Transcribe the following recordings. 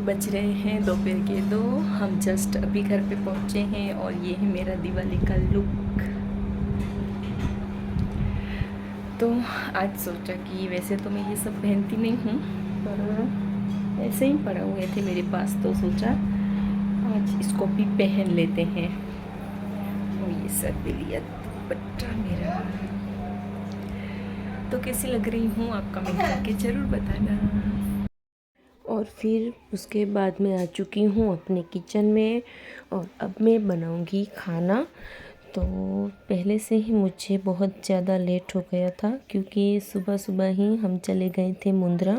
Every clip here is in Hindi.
बज रहे हैं दोपहर के 2। हम जस्ट अभी घर पे पहुंचे हैं और ये है मेरा दिवाली का लुक। तो आज सोचा कि वैसे तो मैं ये सब पहनती नहीं हूँ, पर ऐसे ही पड़े हुए थे मेरे पास, तो सोचा आज इसको भी पहन लेते हैं। और ये सर पे लिया दुपट्टा मेरा। तो कैसी लग रही हूँ आप कमेंट करके ज़रूर बताना। और फिर उसके बाद मैं आ चुकी हूँ अपने किचन में और अब मैं बनाऊँगी खाना। तो पहले से ही मुझे बहुत ज़्यादा लेट हो गया था, क्योंकि सुबह सुबह ही हम चले गए थे मुंद्रा।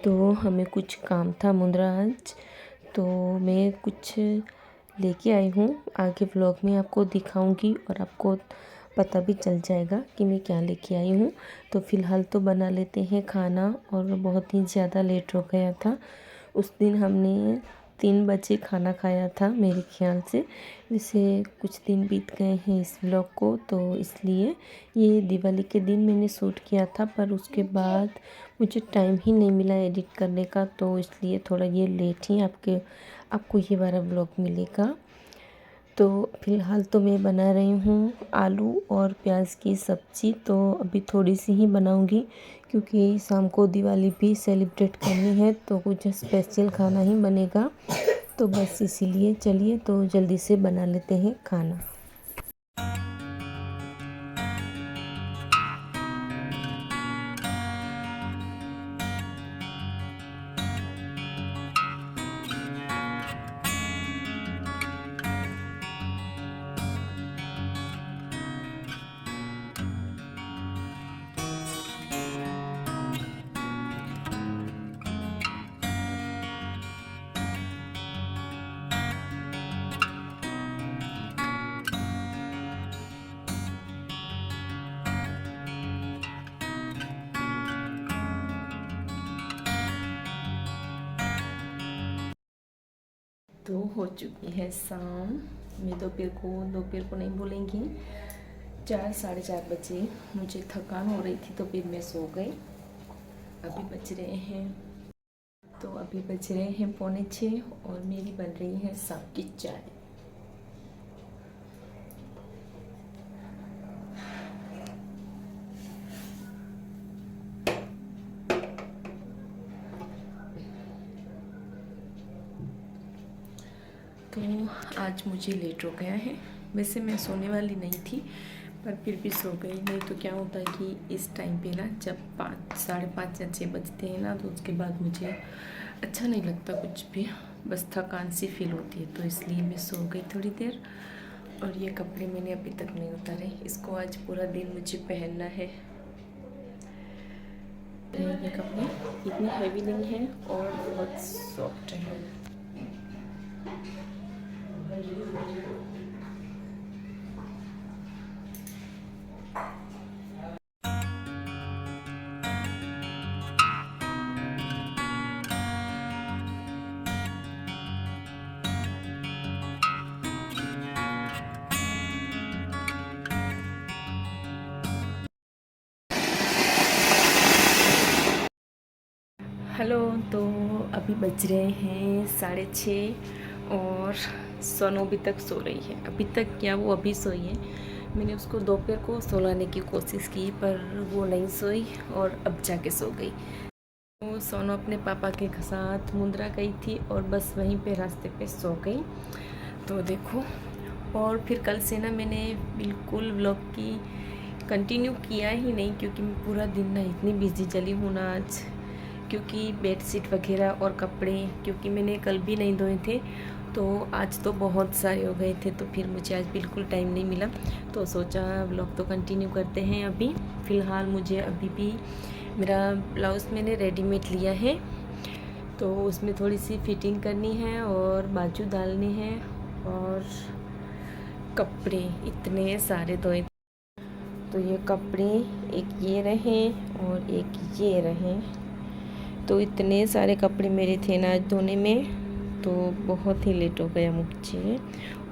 तो हमें कुछ काम था मुंद्रा आज, तो मैं कुछ लेके आई हूँ। आगे व्लॉग में आपको दिखाऊंगी और आपको पता भी चल जाएगा कि मैं क्या लेके आई हूँ। तो फ़िलहाल तो बना लेते हैं खाना, और बहुत ही ज़्यादा लेट हो गया था। उस दिन हमने 3 बजे खाना खाया था मेरे ख्याल से। वैसे कुछ दिन बीत गए हैं इस व्लॉग को, तो इसलिए ये दिवाली के दिन मैंने शूट किया था, पर उसके बाद मुझे टाइम ही नहीं मिला एडिट करने का, तो इसलिए थोड़ा ये लेट ही आपको ये वाला व्लॉग मिलेगा। तो फ़िलहाल तो मैं बना रही हूँ आलू और प्याज की सब्ज़ी। तो अभी थोड़ी सी ही बनाऊँगी, क्योंकि शाम को दिवाली भी सेलिब्रेट करनी है, तो कुछ स्पेशल खाना ही बनेगा। तो बस इसीलिए चलिए तो जल्दी से बना लेते हैं खाना। तो हो चुकी है शाम। मैं दोपहर को नहीं बोलेंगी, 4 साढ़े 4 बजे मुझे थकान हो रही थी, तो फिर मैं सो गई। अभी बज रहे हैं 5:45 और मेरी बन रही है शाम की चाय। तो आज मुझे लेट हो गया है। वैसे मैं सोने वाली नहीं थी, पर फिर भी सो गई। नहीं तो क्या होता है कि इस टाइम पे ना, जब 5 साढ़े 5 या 6 बजते हैं ना, तो उसके बाद मुझे अच्छा नहीं लगता कुछ भी, बस थकान सी फील होती है। तो इसलिए मैं सो गई थोड़ी देर। और ये कपड़े मैंने अभी तक नहीं उतारे, इसको आज पूरा दिन मुझे पहनना है। ये कपड़े इतने हैवी नहीं हैं और बहुत सॉफ्ट हैं। हेलो। तो अभी बज रहे हैं 6:30 और सोनू अभी तक सो रही है। अभी तक क्या, वो अभी सोई है। मैंने उसको दोपहर को सुलाने की कोशिश की, पर वो नहीं सोई और अब जाके सो गई। तो सोनू अपने पापा के साथ मुंद्रा गई थी और बस वहीं पे रास्ते पे सो गई। तो देखो, और फिर कल से ना मैंने बिल्कुल व्लॉग की कंटिन्यू किया ही नहीं, क्योंकि मैं पूरा दिन ना इतनी बिजी चली हूँ ना आज, क्योंकि बेडशीट वगैरह और कपड़े, क्योंकि मैंने कल भी नहीं धोए थे, तो आज तो बहुत सारे हो गए थे। तो फिर मुझे आज बिल्कुल टाइम नहीं मिला, तो सोचा व्लॉग तो कंटिन्यू करते हैं। अभी फ़िलहाल मुझे अभी भी मेरा ब्लाउज़ मैंने रेडीमेड लिया है, तो उसमें थोड़ी सी फिटिंग करनी है और बाजू डालनी है, और कपड़े इतने सारे धोए। तो ये कपड़े एक ये रहे और एक ये रहे, तो इतने सारे कपड़े मेरे थे ना आज धोने में, तो बहुत ही लेट हो गया मुझे।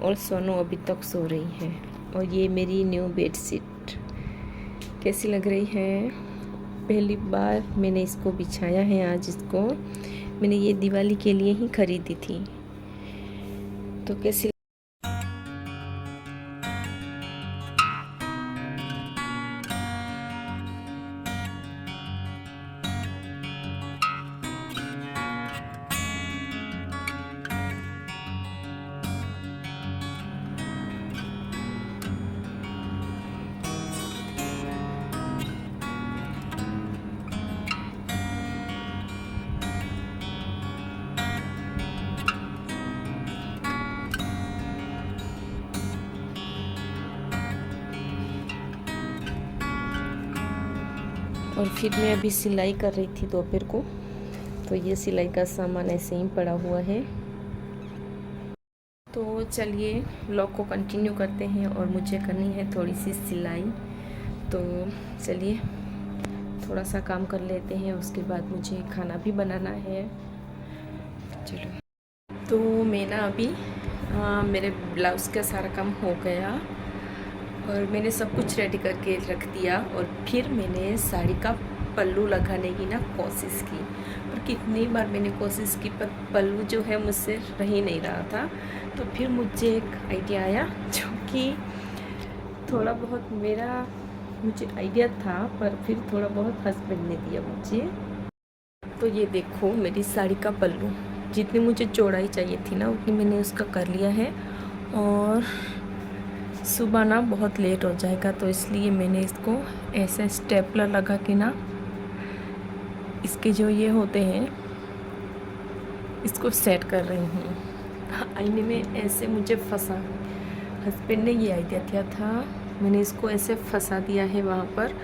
और सोनू अभी तक सो रही है। और ये मेरी न्यू बेडशीट कैसी लग रही है। पहली बार मैंने इसको बिछाया है आज, इसको मैंने ये दिवाली के लिए ही खरीदी थी। तो कैसी और फिर मैं अभी सिलाई कर रही थी दोपहर को, तो ये सिलाई का सामान ऐसे ही पड़ा हुआ है। तो चलिए व्लॉग को कंटिन्यू करते हैं और मुझे करनी है थोड़ी सी सिलाई। तो चलिए थोड़ा सा काम कर लेते हैं, उसके बाद मुझे खाना भी बनाना है। चलो, तो मैं ना अभी मेरे ब्लाउज़ का सारा काम हो गया और मैंने सब कुछ रेडी करके रख दिया। और फिर मैंने साड़ी का पल्लू लगाने की ना कोशिश की, पर कितनी बार मैंने कोशिश की पर पल्लू जो है मुझसे रह ही नहीं रहा था। तो फिर मुझे एक आइडिया आया, जो कि थोड़ा बहुत मुझे आइडिया था, पर फिर थोड़ा बहुत हस्बैंड ने दिया मुझे। तो ये देखो मेरी साड़ी का पल्लू, जितनी मुझे चौड़ाई चाहिए थी ना उतनी मैंने उसका कर लिया है। और सुबह ना बहुत लेट हो जाएगा, तो इसलिए मैंने इसको ऐसे स्टेपलर लगा के ना, इसके जो ये होते हैं इसको सेट कर रही हूँ। आईने में ऐसे मुझे फंसा, हस्बैंड ने ये आइडिया दिया था, मैंने इसको ऐसे फंसा दिया है वहाँ पर।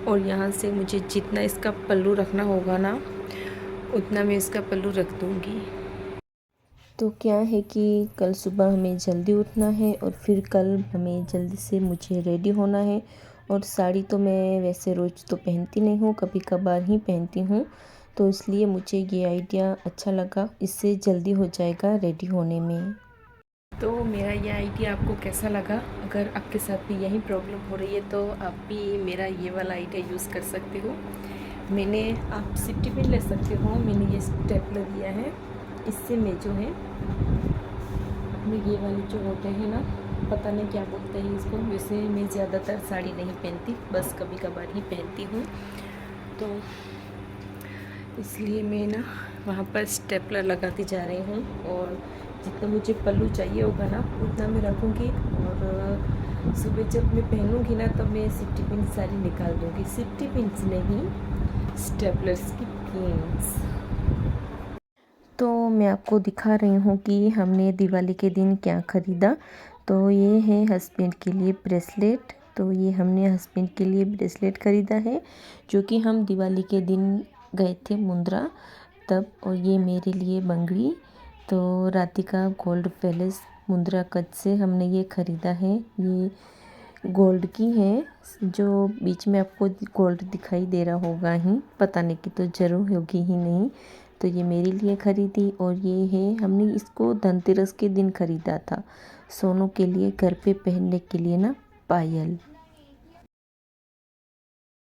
और यहाँ से मुझे जितना इसका पल्लू रखना होगा ना उतना मैं इसका पल्लू रख दूँगी। तो क्या है कि कल सुबह हमें जल्दी उठना है और फिर कल हमें जल्दी से मुझे रेडी होना है। और साड़ी तो मैं वैसे रोज़ तो पहनती नहीं हूँ, कभी कभार ही पहनती हूँ, तो इसलिए मुझे ये आइडिया अच्छा लगा, इससे जल्दी हो जाएगा रेडी होने में। तो मेरा ये आइडिया आपको कैसा लगा? अगर आपके साथ भी यही प्रॉब्लम हो रही है तो आप भी मेरा ये वाला आइडिया यूज़ कर सकते हो। आप सेफ्टी पिन ले सकते हो, मैंने ये स्टेपलर लिया है, इससे मैं जो है अपने ये वाले जो होते हैं ना, पता नहीं क्या बोलते हैं इसको, वैसे मैं ज़्यादातर साड़ी नहीं पहनती, बस कभी कभार ही पहनती हूँ। तो इसलिए मैं ना वहाँ पर स्टेपलर लगाती जा रही हूँ, और जितना मुझे पल्लू चाहिए होगा ना उतना मैं रखूँगी। और सुबह जब मैं पहनूँगी ना तब मैं सेफ्टी पिन सारी निकाल दूँगी, सेफ्टी पिन्स नहीं, स्टेपलर्स की पिन्स। तो मैं आपको दिखा रही हूँ कि हमने दिवाली के दिन क्या ख़रीदा। तो ये है हस्बैंड के लिए ब्रेसलेट। तो ये हमने हस्बैंड के लिए ब्रेसलेट ख़रीदा है, जो कि हम दिवाली के दिन गए थे मुंद्रा तब। और ये मेरे लिए बंगड़ी, तो राधिका गोल्ड पैलेस मुंद्रा कच्छ से हमने ये ख़रीदा है। ये गोल्ड की है, जो बीच में आपको गोल्ड दिखाई दे रहा होगा ही, पता नहीं कि तो ज़रूर होगी ही नहीं। तो ये मेरे लिए ख़रीदी। और ये है, हमने इसको धनतेरस के दिन ख़रीदा था, सोनू के लिए घर पे पहनने के लिए ना पायल।